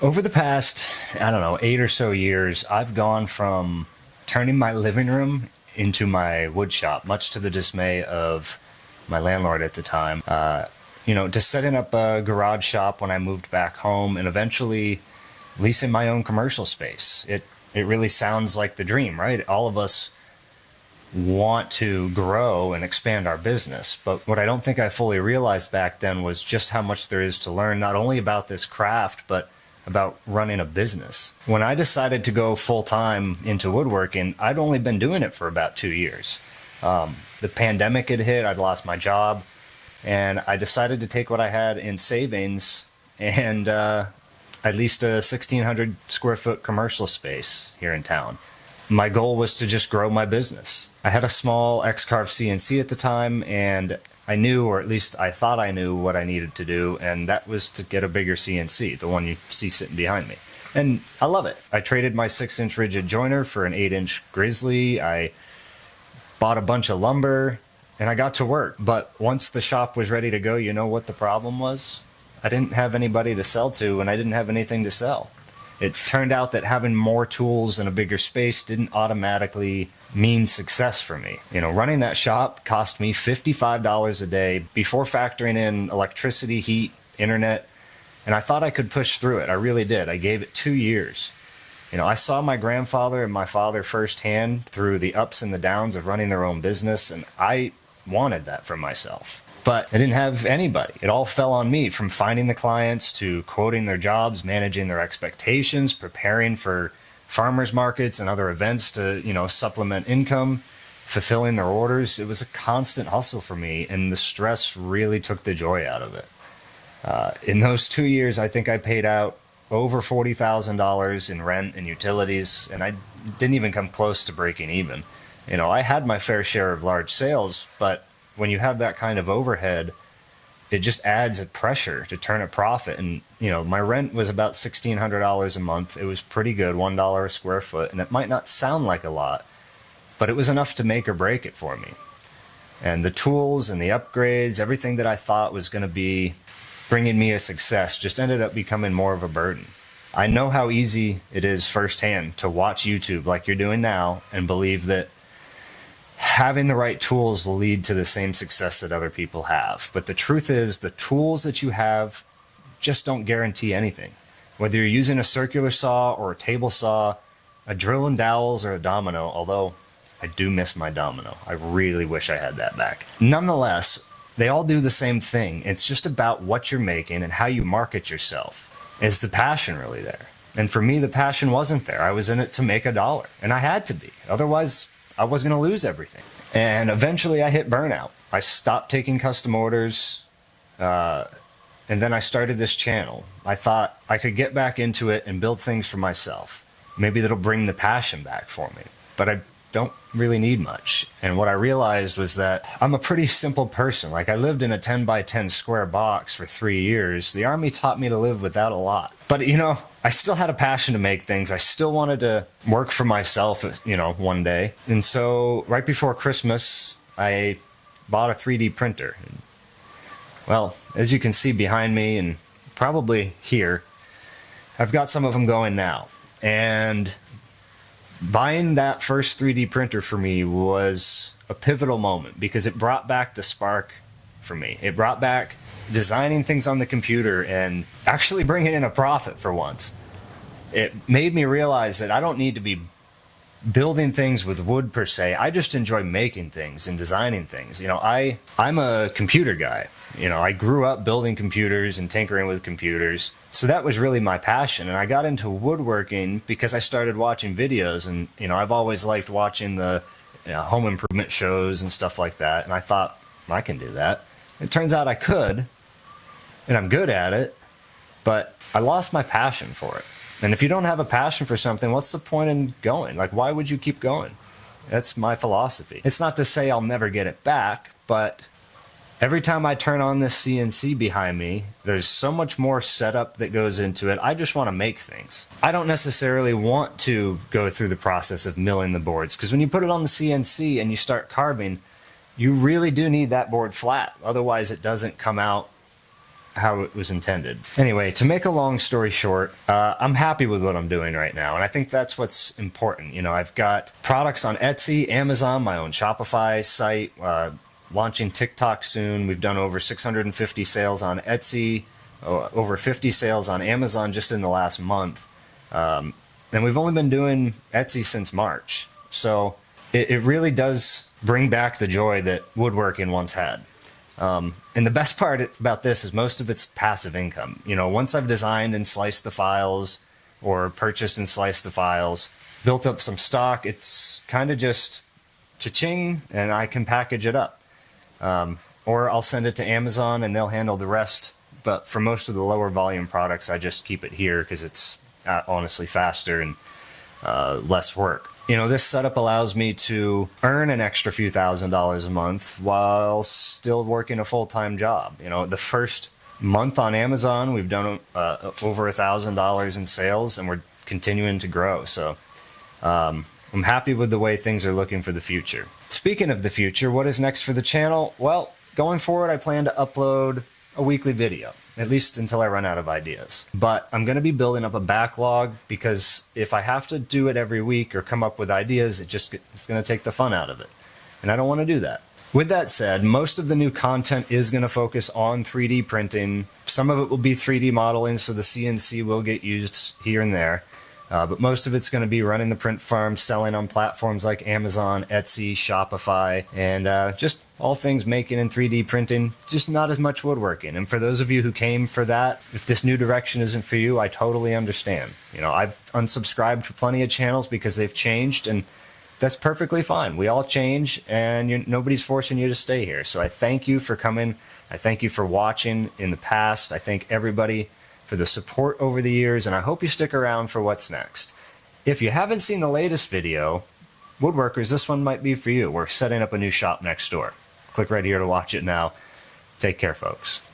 Over the past, I don't know, 8 or so years, I've gone from turning my living room into my wood shop, much to the dismay of my landlord at the time. To setting up a garage shop when I moved back home and eventually leasing my own commercial space. It really sounds like the dream, right? All of us want to grow and expand our business. But what I don't think I fully realized back then was just how much there is to learn, not only about this craft, but about running a business. When I decided to go full time into woodworking, I'd only been doing it for about 2 years. The pandemic had hit, I'd lost my job, and I decided to take what I had in savings and I leased a 1,600 square foot commercial space here in town. My goal was to just grow my business. I had a small X-Carve CNC at the time, and I knew, or at least I thought I knew, what I needed to do, and that was to get a bigger CNC, the one you see sitting behind me. And I love it. I traded my 6-inch rigid joiner for an 8-inch Grizzly. I bought a bunch of lumber, and I got to work. But once the shop was ready to go, you know what the problem was? I didn't have anybody to sell to, and I didn't have anything to sell. It turned out that having more tools and a bigger space didn't automatically mean success for me. Running that shop cost me $55 a day before factoring in electricity, heat, internet, and I thought I could push through it. I really did. I gave it 2 years. I saw my grandfather and my father firsthand through the ups and the downs of running their own business, and I wanted that for myself. But I didn't have anybody. It all fell on me, from finding the clients to quoting their jobs, managing their expectations, preparing for farmers markets and other events to, supplement income, fulfilling their orders. It was a constant hustle for me, and the stress really took the joy out of it. In those 2 years, I think I paid out over $40,000 in rent and utilities, and I didn't even come close to breaking even. I had my fair share of large sales, but when you have that kind of overhead, it just adds a pressure to turn a profit. And, my rent was about $1,600 a month. It was pretty good, $1 a square foot. And it might not sound like a lot, but it was enough to make or break it for me. And the tools and the upgrades, everything that I thought was going to be bringing me a success just ended up becoming more of a burden. I know how easy it is firsthand to watch YouTube like you're doing now and believe that having the right tools will lead to the same success that other people have. But the truth is, the tools that you have just don't guarantee anything. Whether you're using a circular saw or a table saw, a drill and dowels or a domino, although I do miss my domino. I really wish I had that back. Nonetheless, they all do the same thing. It's just about what you're making and how you market yourself. Is the passion really there? And for me, the passion wasn't there. I was in it to make a dollar, and I had to be. Otherwise, I was going to lose everything. And eventually I hit burnout. I stopped taking custom orders, and then I started this channel. I thought I could get back into it and build things for myself. Maybe that'll bring the passion back for me. But I don't really need much. And what I realized was that I'm a pretty simple person. Like, I lived in a 10 by 10 square box for 3 years. The Army taught me to live without a lot. But, I still had a passion to make things. I still wanted to work for myself, one day. And so right before Christmas, I bought a 3D printer. Well, as you can see behind me and probably here, I've got some of them going now. And buying that first 3D printer for me was a pivotal moment because it brought back the spark for me. It brought back designing things on the computer and actually bringing in a profit for once. It made me realize that I don't need to be building things with wood per se. I just enjoy making things and designing things. I'm a computer guy. I grew up building computers and tinkering with computers. So that was really my passion. And I got into woodworking because I started watching videos. And, I've always liked watching the home improvement shows and stuff like that. And I thought, I can do that. It turns out I could, and I'm good at it, but I lost my passion for it. And if you don't have a passion for something, what's the point in going? Like, why would you keep going? That's my philosophy. It's not to say I'll never get it back, but every time I turn on this CNC behind me, there's so much more setup that goes into it. I just want to make things. I don't necessarily want to go through the process of milling the boards, because when you put it on the CNC and you start carving, you really do need that board flat. Otherwise, it doesn't come out how it was intended. Anyway, to make a long story short, I'm happy with what I'm doing right now, and I think that's what's important. You know, I've got products on Etsy, Amazon, my own Shopify site, launching TikTok soon. We've done over 650 sales on Etsy, over 50 sales on Amazon just in the last month. And we've only been doing Etsy since March. So it really does bring back the joy that woodworking once had. And the best part about this is most of it's passive income. You know, once I've designed and sliced the files, or purchased and sliced the files, built up some stock, it's kind of just cha-ching, and I can package it up. Or I'll send it to Amazon and they'll handle the rest. But for most of the lower volume products, I just keep it here because it's honestly faster and less work. You know, this setup allows me to earn an extra few $1,000s a month while still working a full-time job. You know, the first month on Amazon, we've done over $1,000 in sales, and we're continuing to grow. So I'm happy with the way things are looking for the future. Speaking of the future, what is next for the channel? Well, going forward, I plan to upload a weekly video, at least until I run out of ideas. But I'm going to be building up a backlog, because if I have to do it every week or come up with ideas, it's going to take the fun out of it. And I don't want to do that. With that said, most of the new content is going to focus on 3D printing. Some of it will be 3D modeling, so the CNC will get used here and there. But most of it's going to be running the print farm, selling on platforms like Amazon, Etsy, Shopify, and just all things making and 3D printing, just not as much woodworking. And for those of you who came for that, if this new direction isn't for you, I totally understand. You know, I've unsubscribed for plenty of channels because they've changed, and that's perfectly fine. We all change, and nobody's forcing you to stay here. So I thank you for coming. I thank you for watching in the past. I thank everybody for the support over the years, and I hope you stick around for what's next. If you haven't seen the latest video, woodworkers, this one might be for you. We're setting up a new shop next door. Click right here to watch it now. Take care, folks.